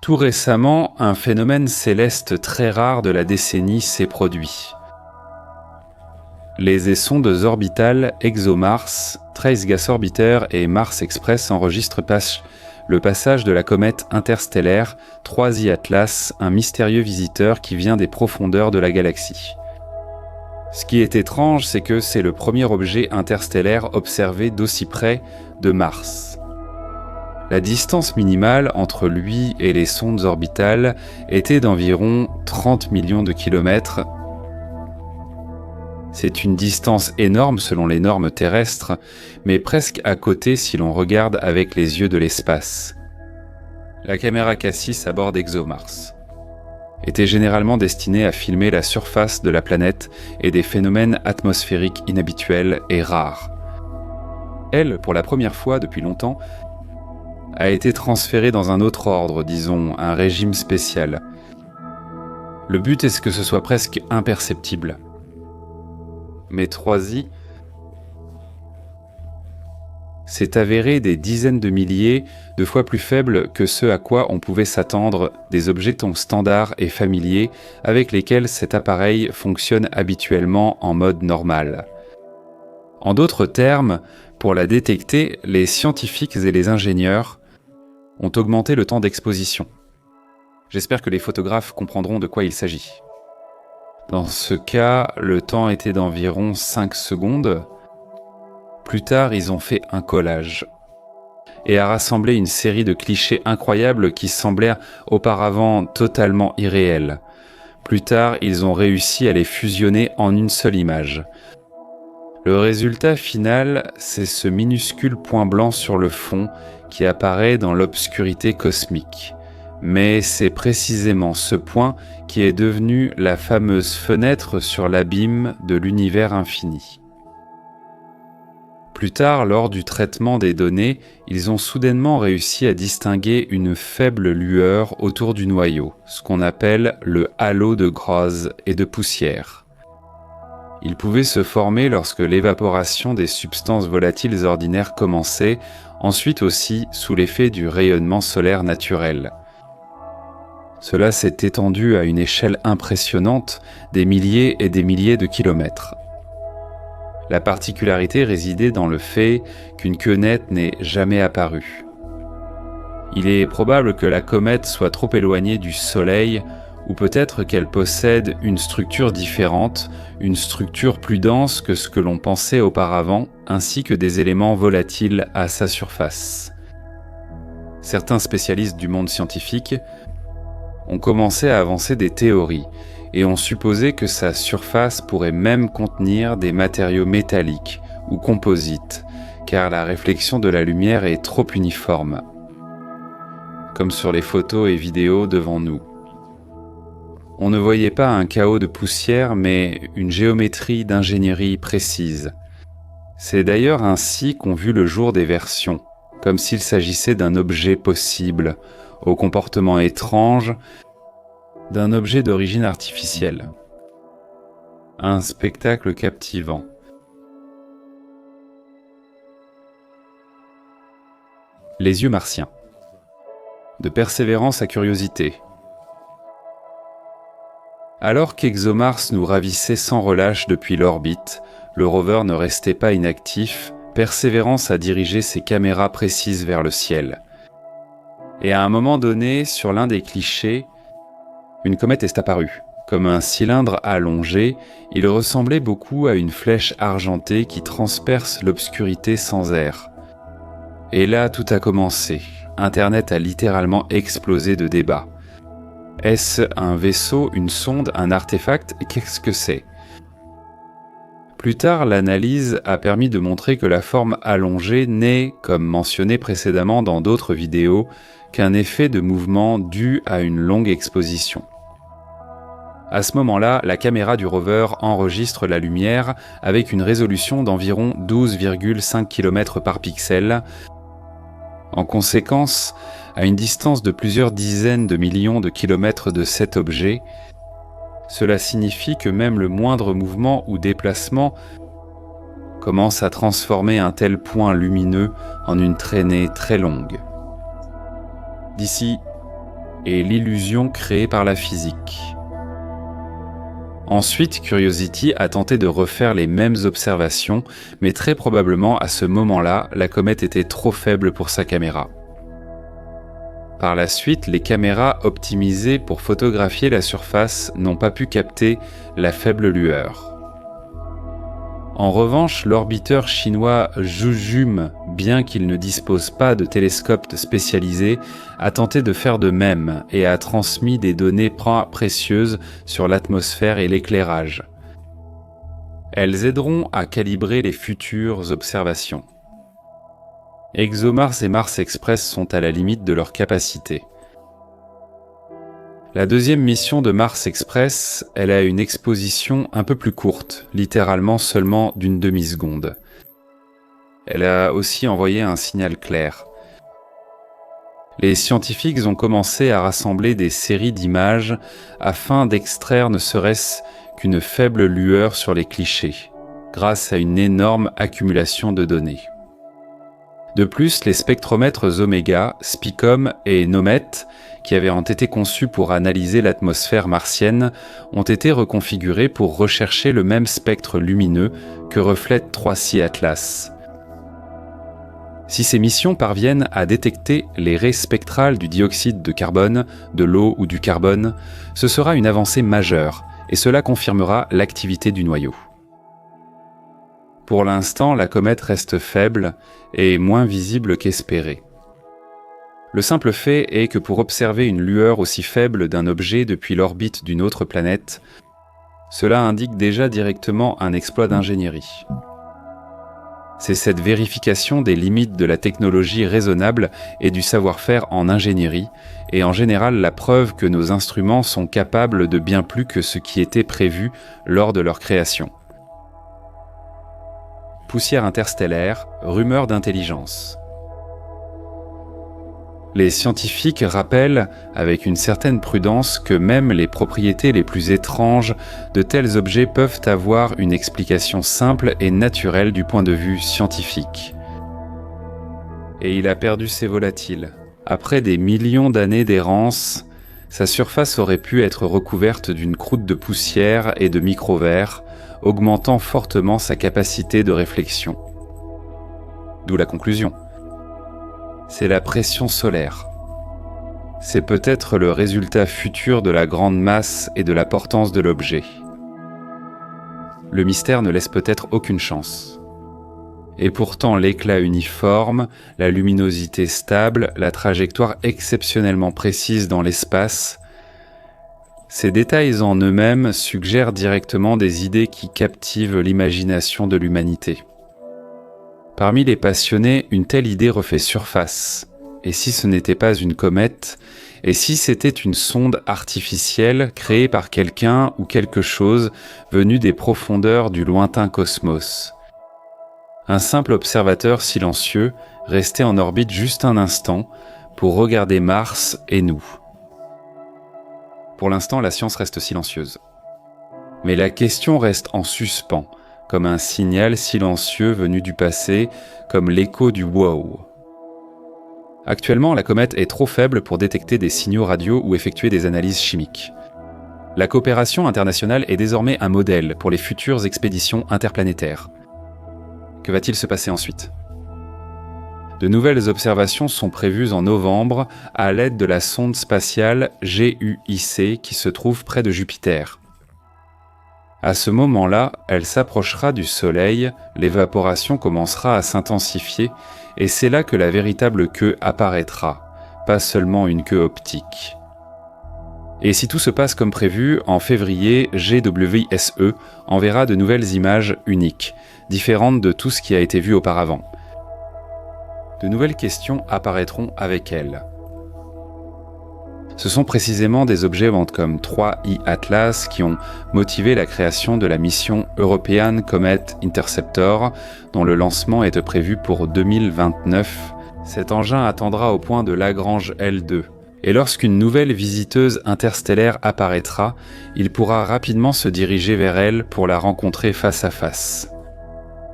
Tout récemment, un phénomène céleste très rare de la décennie s'est produit. Les sondes orbitales ExoMars, Trace Gas Orbiter et Mars Express enregistrent le passage de la comète interstellaire 3I Atlas, un mystérieux visiteur qui vient des profondeurs de la galaxie. Ce qui est étrange, c'est que c'est le premier objet interstellaire observé d'aussi près de Mars. La distance minimale entre lui et les sondes orbitales était d'environ 30 millions de kilomètres. C'est une distance énorme selon les normes terrestres, mais presque à côté si l'on regarde avec les yeux de l'espace. La caméra Cassis à bord d'ExoMars était généralement destinée à filmer la surface de la planète et des phénomènes atmosphériques inhabituels et rares. Elle, pour la première fois depuis longtemps, a été transférée dans un autre ordre, disons, un régime spécial. Le but est que ce soit presque imperceptible. Mais 3i s'est avéré des dizaines de milliers de fois plus faible que ce à quoi on pouvait s'attendre des objets standards et familiers avec lesquels cet appareil fonctionne habituellement en mode normal. En d'autres termes, pour la détecter, les scientifiques et les ingénieurs ont augmenté le temps d'exposition. J'espère que les photographes comprendront de quoi il s'agit. Dans ce cas, le temps était d'environ 5 secondes. Plus tard, ils ont fait un collage et a rassemblé une série de clichés incroyables qui semblaient auparavant totalement irréels. Plus tard, ils ont réussi à les fusionner en une seule image. Le résultat final, c'est ce minuscule point blanc sur le fond qui apparaît dans l'obscurité cosmique. Mais c'est précisément ce point qui est devenu la fameuse fenêtre sur l'abîme de l'univers infini. Plus tard, lors du traitement des données, ils ont soudainement réussi à distinguer une faible lueur autour du noyau, ce qu'on appelle le halo de gaz et de poussière. Il pouvait se former lorsque l'évaporation des substances volatiles ordinaires commençait, ensuite aussi sous l'effet du rayonnement solaire naturel. Cela s'est étendu à une échelle impressionnante, des milliers et des milliers de kilomètres. La particularité résidait dans le fait qu'une queue nette n'est jamais apparue. Il est probable que la comète soit trop éloignée du Soleil, ou peut-être qu'elle possède une structure différente, une structure plus dense que ce que l'on pensait auparavant, ainsi que des éléments volatiles à sa surface. Certains spécialistes du monde scientifique ont commencé à avancer des théories et ont supposé que sa surface pourrait même contenir des matériaux métalliques ou composites, car la réflexion de la lumière est trop uniforme, comme sur les photos et vidéos devant nous. On ne voyait pas un chaos de poussière, mais une géométrie d'ingénierie précise. C'est d'ailleurs ainsi qu'ont vu le jour des versions, comme s'il s'agissait d'un objet possible, au comportement étrange, d'un objet d'origine artificielle. Un spectacle captivant. Les yeux martiens. De persévérance à curiosité. Alors qu'ExoMars nous ravissait sans relâche depuis l'orbite, le rover ne restait pas inactif, Persévérance a dirigé ses caméras précises vers le ciel. Et à un moment donné, sur l'un des clichés, une comète est apparue. Comme un cylindre allongé, il ressemblait beaucoup à une flèche argentée qui transperce l'obscurité sans air. Et là, tout a commencé. Internet a littéralement explosé de débats. Est-ce un vaisseau, une sonde, un artefact? Qu'est-ce que c'est? Plus tard, l'analyse a permis de montrer que la forme allongée n'est, comme mentionné précédemment dans d'autres vidéos, qu'un effet de mouvement dû à une longue exposition. À ce moment-là, la caméra du rover enregistre la lumière avec une résolution d'environ 12,5 km par pixel. En conséquence, à une distance de plusieurs dizaines de millions de kilomètres de cet objet, cela signifie que même le moindre mouvement ou déplacement commence à transformer un tel point lumineux en une traînée très longue. D'ici et l'illusion créée par la physique. Ensuite, Curiosity a tenté de refaire les mêmes observations, mais très probablement à ce moment-là, la comète était trop faible pour sa caméra. Par la suite, les caméras optimisées pour photographier la surface n'ont pas pu capter la faible lueur. En revanche, l'orbiteur chinois Zhuzhum, bien qu'il ne dispose pas de télescope spécialisé, a tenté de faire de même et a transmis des données précieuses sur l'atmosphère et l'éclairage. Elles aideront à calibrer les futures observations. ExoMars et Mars Express sont à la limite de leur capacité. La deuxième mission de Mars Express, elle a une exposition un peu plus courte, littéralement seulement d'une demi-seconde. Elle a aussi envoyé un signal clair. Les scientifiques ont commencé à rassembler des séries d'images afin d'extraire ne serait-ce qu'une faible lueur sur les clichés, grâce à une énorme accumulation de données. De plus, les spectromètres Omega, Spicom et Nomet, qui avaient été conçus pour analyser l'atmosphère martienne, ont été reconfigurés pour rechercher le même spectre lumineux que reflète 3C Atlas. Si ces missions parviennent à détecter les raies spectrales du dioxyde de carbone, de l'eau ou du carbone, ce sera une avancée majeure, et cela confirmera l'activité du noyau. Pour l'instant, la comète reste faible et moins visible qu'espéré. Le simple fait est que pour observer une lueur aussi faible d'un objet depuis l'orbite d'une autre planète, cela indique déjà directement un exploit d'ingénierie. C'est cette vérification des limites de la technologie raisonnable et du savoir-faire en ingénierie, et en général la preuve que nos instruments sont capables de bien plus que ce qui était prévu lors de leur création. Poussière interstellaire, rumeur d'intelligence. Les scientifiques rappellent avec une certaine prudence que même les propriétés les plus étranges de tels objets peuvent avoir une explication simple et naturelle du point de vue scientifique. Et il a perdu ses volatiles. Après des millions d'années d'errance, sa surface aurait pu être recouverte d'une croûte de poussière et de micro-verres, augmentant fortement sa capacité de réflexion. D'où la conclusion. C'est la pression solaire. C'est peut-être le résultat futur de la grande masse et de la portance de l'objet. Le mystère ne laisse peut-être aucune chance. Et pourtant l'éclat uniforme, la luminosité stable, la trajectoire exceptionnellement précise dans l'espace, ces détails en eux-mêmes suggèrent directement des idées qui captivent l'imagination de l'humanité. Parmi les passionnés, une telle idée refait surface. Et si ce n'était pas une comète, et si c'était une sonde artificielle créée par quelqu'un ou quelque chose venu des profondeurs du lointain cosmos? Un simple observateur silencieux resté en orbite juste un instant pour regarder Mars et nous. Pour l'instant, la science reste silencieuse. Mais la question reste en suspens, comme un signal silencieux venu du passé, comme l'écho du wow. Actuellement, la comète est trop faible pour détecter des signaux radio ou effectuer des analyses chimiques. La coopération internationale est désormais un modèle pour les futures expéditions interplanétaires. Que va-t-il se passer ensuite ? De nouvelles observations sont prévues en novembre à l'aide de la sonde spatiale GUIC qui se trouve près de Jupiter. À ce moment-là, elle s'approchera du Soleil, l'évaporation commencera à s'intensifier et c'est là que la véritable queue apparaîtra, pas seulement une queue optique. Et si tout se passe comme prévu, en février, GWSE enverra de nouvelles images uniques, différentes de tout ce qui a été vu auparavant. De nouvelles questions apparaîtront avec elle. Ce sont précisément des objets comme 3I Atlas qui ont motivé la création de la mission European Comet Interceptor, dont le lancement est prévu pour 2029. Cet engin attendra au point de Lagrange L2. Et lorsqu'une nouvelle visiteuse interstellaire apparaîtra, il pourra rapidement se diriger vers elle pour la rencontrer face à face.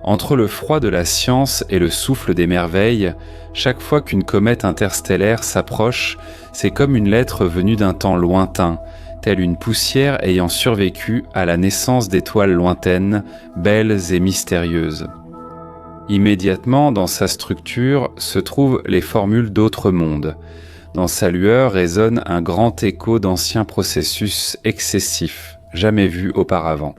Entre le froid de la science et le souffle des merveilles, chaque fois qu'une comète interstellaire s'approche, c'est comme une lettre venue d'un temps lointain, telle une poussière ayant survécu à la naissance d'étoiles lointaines, belles et mystérieuses. Immédiatement, dans sa structure, se trouvent les formules d'autres mondes. Dans sa lueur résonne un grand écho d'anciens processus excessifs, jamais vus auparavant.